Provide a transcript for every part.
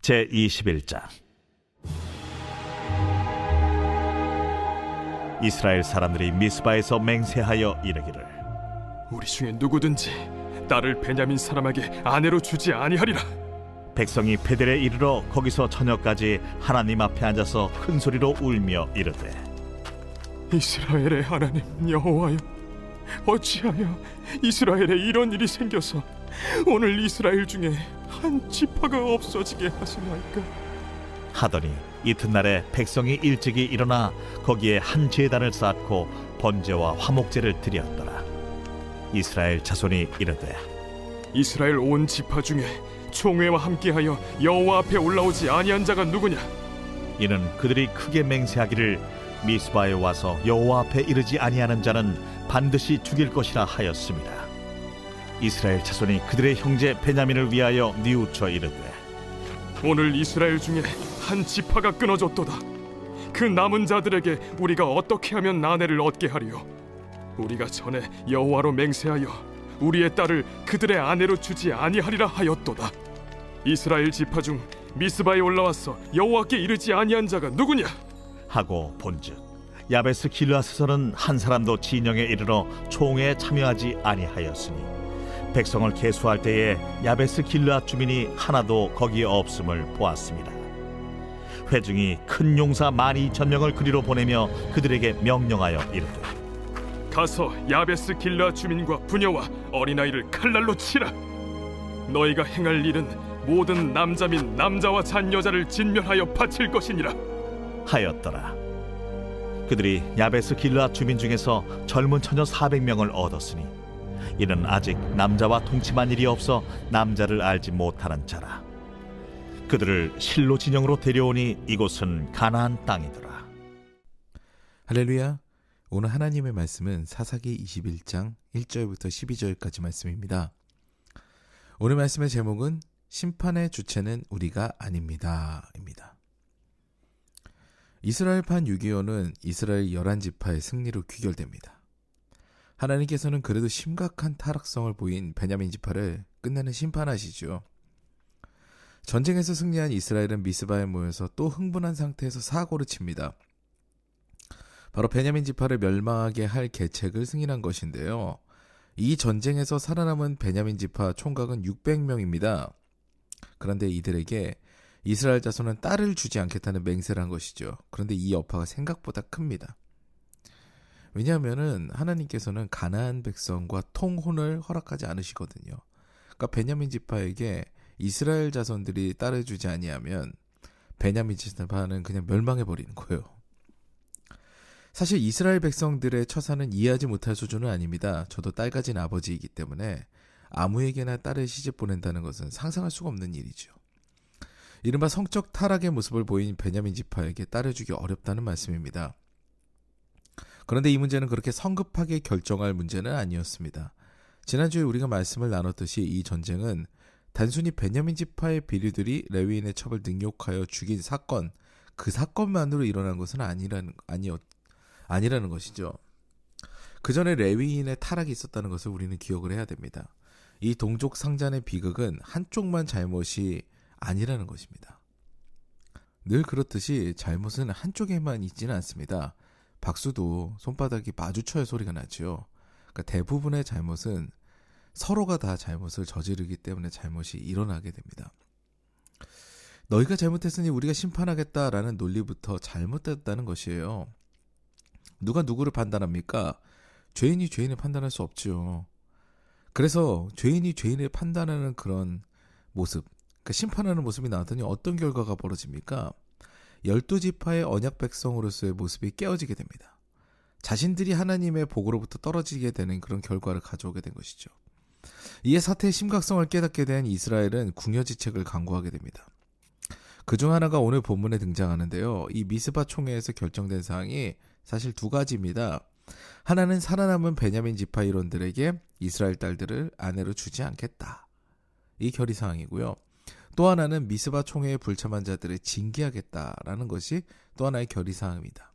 제21장. 이스라엘 사람들이 미스바에서 맹세하여 이르기를, 우리 중에 누구든지 딸을 베냐민 사람에게 아내로 주지 아니하리라. 백성이 베델에 이르러 거기서 저녁까지 하나님 앞에 앉아서 큰 소리로 울며 이르되, 이스라엘의 하나님 여호와여, 어찌하여 이스라엘에 이런 일이 생겨서 오늘 이스라엘 중에 한 지파가 없어지게 하시나이까? 하더니 이튿날에 백성이 일찍이 일어나 거기에 한 제단을 쌓고 번제와 화목제를 드렸더라. 이스라엘 자손이 이르되, 이스라엘 온 지파 중에 총회와 함께하여 여호와 앞에 올라오지 아니한 자가 누구냐? 이는 그들이 크게 맹세하기를 미스바에 와서 여호와 앞에 이르지 아니하는 자는 반드시 죽일 것이라 하였습니다. 이스라엘 자손이 그들의 형제 베냐민을 위하여 뉘우쳐 이르되, 오늘 이스라엘 중에 한 지파가 끊어졌도다. 그 남은 자들에게 우리가 어떻게 하면 아내를 얻게 하리요? 우리가 전에 여호와로 맹세하여 우리의 딸을 그들의 아내로 주지 아니하리라 하였도다. 이스라엘 지파 중 미스바에 올라와서 여호와께 이르지 아니한 자가 누구냐? 하고 본즉 야베스 길르앗에서는 한 사람도 진영에 이르러 총회에 참여하지 아니하였으니 백성을 계수할 때에 야베스 길르앗 주민이 하나도 거기에 없음을 보았습니다. 회중이 큰 용사 12,000명을 그리로 보내며 그들에게 명령하여 이르되, 가서 야베스 길르앗 주민과 부녀와 어린아이를 칼날로 치라. 너희가 행할 일은 모든 남자 및 남자와 잔 여자를 진멸하여 바칠 것이니라 하였더라. 그들이 야베스 길르앗 주민 중에서 젊은 처녀 400명을 얻었으니 이는 아직 남자와 동침한 일이 없어 남자를 알지 못하는 자라. 그들을 실로 진영으로 데려오니 이곳은 가나안 땅이더라. 할렐루야. 오늘 하나님의 말씀은 사사기 21장 1절부터 12절까지 말씀입니다. 오늘 말씀의 제목은 심판의 주체는 우리가 아닙니다 입니다. 이스라엘판 6.25는 이스라엘 11지파의 승리로 귀결됩니다. 하나님께서는 그래도 심각한 타락성을 보인 베냐민 지파를 끝내는 심판하시죠. 전쟁에서 승리한 이스라엘은 미스바에 모여서 또 흥분한 상태에서 사고를 칩니다. 바로 베냐민 지파를 멸망하게 할 계책을 승인한 것인데요. 이 전쟁에서 살아남은 베냐민 지파 총각은 600명입니다. 그런데 이들에게 이스라엘 자손은 딸을 주지 않겠다는 맹세를 한 것이죠. 그런데 이 여파가 생각보다 큽니다. 왜냐하면 하나님께서는 가나안 백성과 통혼을 허락하지 않으시거든요. 그러니까 베냐민 지파에게 이스라엘 자손들이 딸을 주지 아니하면 베냐민 지파는 그냥 멸망해버리는 거예요. 사실 이스라엘 백성들의 처사는 이해하지 못할 수준은 아닙니다. 저도 딸 가진 아버지이기 때문에 아무에게나 딸을 시집 보낸다는 것은 상상할 수가 없는 일이죠. 이른바 성적 타락의 모습을 보인 베냐민 지파에게 딸을 주기 어렵다는 말씀입니다. 그런데 이 문제는 그렇게 성급하게 결정할 문제는 아니었습니다. 지난주에 우리가 말씀을 나눴듯이 이 전쟁은 단순히 베냐민 지파의 비류들이 레위인의 첩을 능욕하여 죽인 사건, 그 사건만으로 일어난 것은 아니라는 것이죠. 그 전에 레위인의 타락이 있었다는 것을 우리는 기억을 해야 됩니다. 이 동족 상잔의 비극은 한쪽만 잘못이 아니라는 것입니다. 늘 그렇듯이 잘못은 한쪽에만 있지는 않습니다. 박수도 손바닥이 마주쳐야 소리가 나죠. 그러니까 대부분의 잘못은 서로가 다 잘못을 저지르기 때문에 잘못이 일어나게 됩니다. 너희가 잘못했으니 우리가 심판하겠다라는 논리부터 잘못됐다는 것이에요. 누가 누구를 판단합니까? 죄인이 죄인을 판단할 수 없죠. 그래서 죄인이 죄인을 판단하는 그런 모습, 그러니까 심판하는 모습이 나왔더니 어떤 결과가 벌어집니까? 12지파의 언약 백성으로서의 모습이 깨어지게 됩니다. 자신들이 하나님의 복으로부터 떨어지게 되는 그런 결과를 가져오게 된 것이죠. 이에 사태의 심각성을 깨닫게 된 이스라엘은 궁여지책을 강구하게 됩니다. 그중 하나가 오늘 본문에 등장하는데요. 이 미스바 총회에서 결정된 사항이 사실 두 가지입니다. 하나는 살아남은 베냐민 지파 일원들에게 이스라엘 딸들을 아내로 주지 않겠다. 이 결의사항이고요. 또 하나는 미스바 총회에 불참한 자들을 징계하겠다라는 것이 또 하나의 결의사항입니다.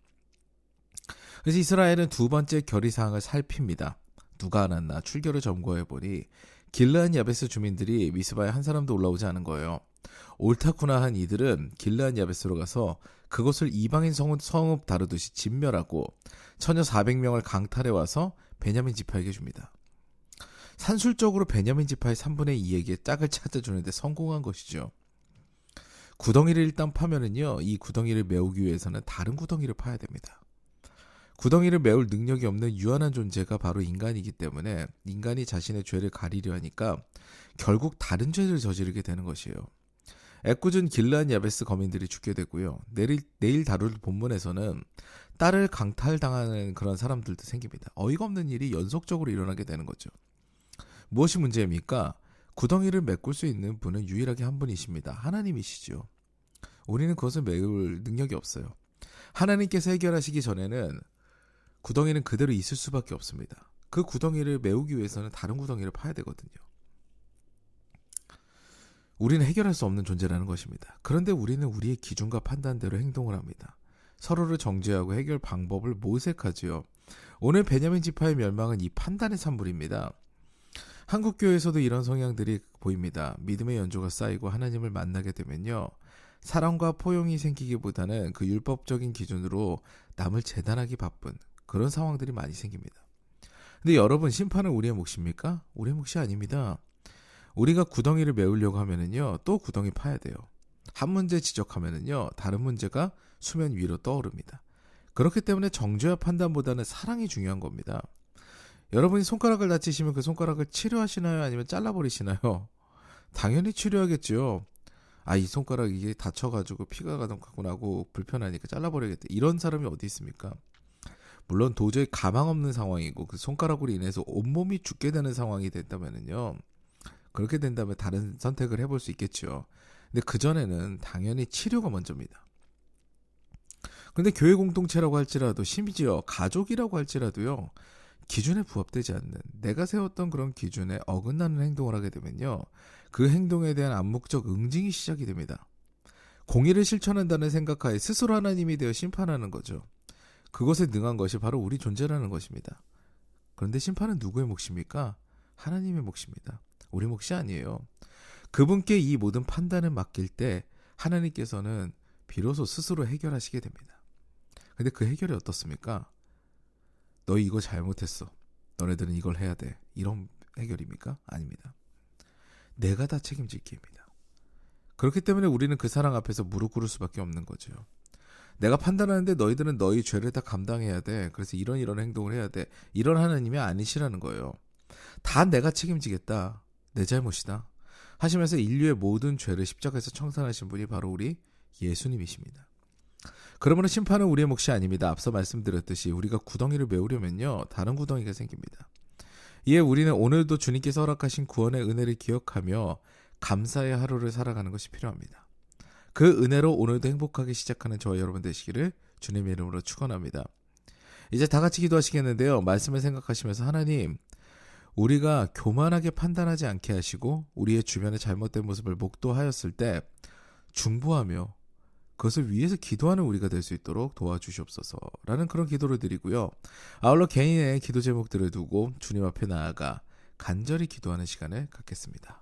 그래서 이스라엘은 두 번째 결의사항을 살핍니다. 누가 안 왔나 출결을 점거해보니 길르앗 야베스 주민들이 미스바에 한 사람도 올라오지 않은 거예요. 옳다구나 한 이들은 길르앗 야베스로 가서 그것을 이방인 성읍 다루듯이 진멸하고 처녀 400명을 강탈해 와서 베냐민 지파에게 줍니다. 산술적으로 베냐민 지파의 3분의 2에게 짝을 찾아주는데 성공한 것이죠. 구덩이를 일단 파면은요, 이 구덩이를 메우기 위해서는 다른 구덩이를 파야 됩니다. 구덩이를 메울 능력이 없는 유한한 존재가 바로 인간이기 때문에 인간이 자신의 죄를 가리려 하니까 결국 다른 죄를 저지르게 되는 것이에요. 애꿎은 길르앗 야베스 거민들이 죽게 되고요. 내일 다룰 본문에서는 딸을 강탈당하는 그런 사람들도 생깁니다. 어이가 없는 일이 연속적으로 일어나게 되는 거죠. 무엇이 문제입니까? 구덩이를 메꿀 수 있는 분은 유일하게 한 분이십니다. 하나님이시죠. 우리는 그것을 메울 능력이 없어요. 하나님께서 해결하시기 전에는 구덩이는 그대로 있을 수밖에 없습니다. 그 구덩이를 메우기 위해서는 다른 구덩이를 파야 되거든요. 우리는 해결할 수 없는 존재라는 것입니다. 그런데 우리는 우리의 기준과 판단대로 행동을 합니다. 서로를 정죄하고 해결 방법을 모색하지요. 오늘 베냐민 지파의 멸망은 이 판단의 산물입니다. 한국교회에서도 이런 성향들이 보입니다. 믿음의 연조가 쌓이고 하나님을 만나게 되면요, 사랑과 포용이 생기기보다는 그 율법적인 기준으로 남을 재단하기 바쁜 그런 상황들이 많이 생깁니다. 근데 여러분, 심판은 우리의 몫입니까? 우리의 몫이 아닙니다. 우리가 구덩이를 메우려고 하면은요, 또 구덩이 파야 돼요. 한 문제 지적하면은요, 다른 문제가 수면 위로 떠오릅니다. 그렇기 때문에 정죄와 판단보다는 사랑이 중요한 겁니다. 여러분이 손가락을 다치시면 그 손가락을 치료하시나요? 아니면 잘라버리시나요? 당연히 치료하겠죠. 이 손가락 이게 다쳐가지고 피가 가고 나고 불편하니까 잘라버려야겠다. 이런 사람이 어디 있습니까? 물론 도저히 가망 없는 상황이고 그 손가락으로 인해서 온몸이 죽게 되는 상황이 된다면은요, 그렇게 된다면 다른 선택을 해볼 수 있겠죠. 근데 그전에는 당연히 치료가 먼저입니다. 근데 교회 공동체라고 할지라도, 심지어 가족이라고 할지라도요, 기준에 부합되지 않는, 내가 세웠던 그런 기준에 어긋나는 행동을 하게 되면요, 그 행동에 대한 암묵적 응징이 시작이 됩니다. 공의를 실천한다는 생각하에 스스로 하나님이 되어 심판하는 거죠. 그것에 능한 것이 바로 우리 존재라는 것입니다. 그런데 심판은 누구의 몫입니까? 하나님의 몫입니다. 우리 몫이 아니에요. 그분께 이 모든 판단을 맡길 때 하나님께서는 비로소 스스로 해결하시게 됩니다. 근데 그 해결이 어떻습니까? 너희 이거 잘못했어. 너네들은 이걸 해야 돼. 이런 해결입니까? 아닙니다. 내가 다 책임질게입니다. 그렇기 때문에 우리는 그 사랑 앞에서 무릎 꿇을 수밖에 없는 거죠. 내가 판단하는데 너희들은 너희 죄를 다 감당해야 돼. 그래서 이런 행동을 해야 돼. 이런 하나님이 아니시라는 거예요. 다 내가 책임지겠다. 내 잘못이다. 하시면서 인류의 모든 죄를 십자가에서 청산하신 분이 바로 우리 예수님이십니다. 그러므로 심판은 우리의 몫이 아닙니다. 앞서 말씀드렸듯이 우리가 구덩이를 메우려면요, 다른 구덩이가 생깁니다. 이에 우리는 오늘도 주님께서 허락하신 구원의 은혜를 기억하며 감사의 하루를 살아가는 것이 필요합니다. 그 은혜로 오늘도 행복하게 시작하는 저와 여러분 되시기를 주님의 이름으로 축원합니다. 이제 다 같이 기도하시겠는데요, 말씀을 생각하시면서 하나님, 우리가 교만하게 판단하지 않게 하시고 우리의 주변의 잘못된 모습을 목도하였을 때 중보하며 그것을 위해서 기도하는 우리가 될 수 있도록 도와주시옵소서라는 그런 기도를 드리고요. 아울러 개인의 기도 제목들을 두고 주님 앞에 나아가 간절히 기도하는 시간을 갖겠습니다.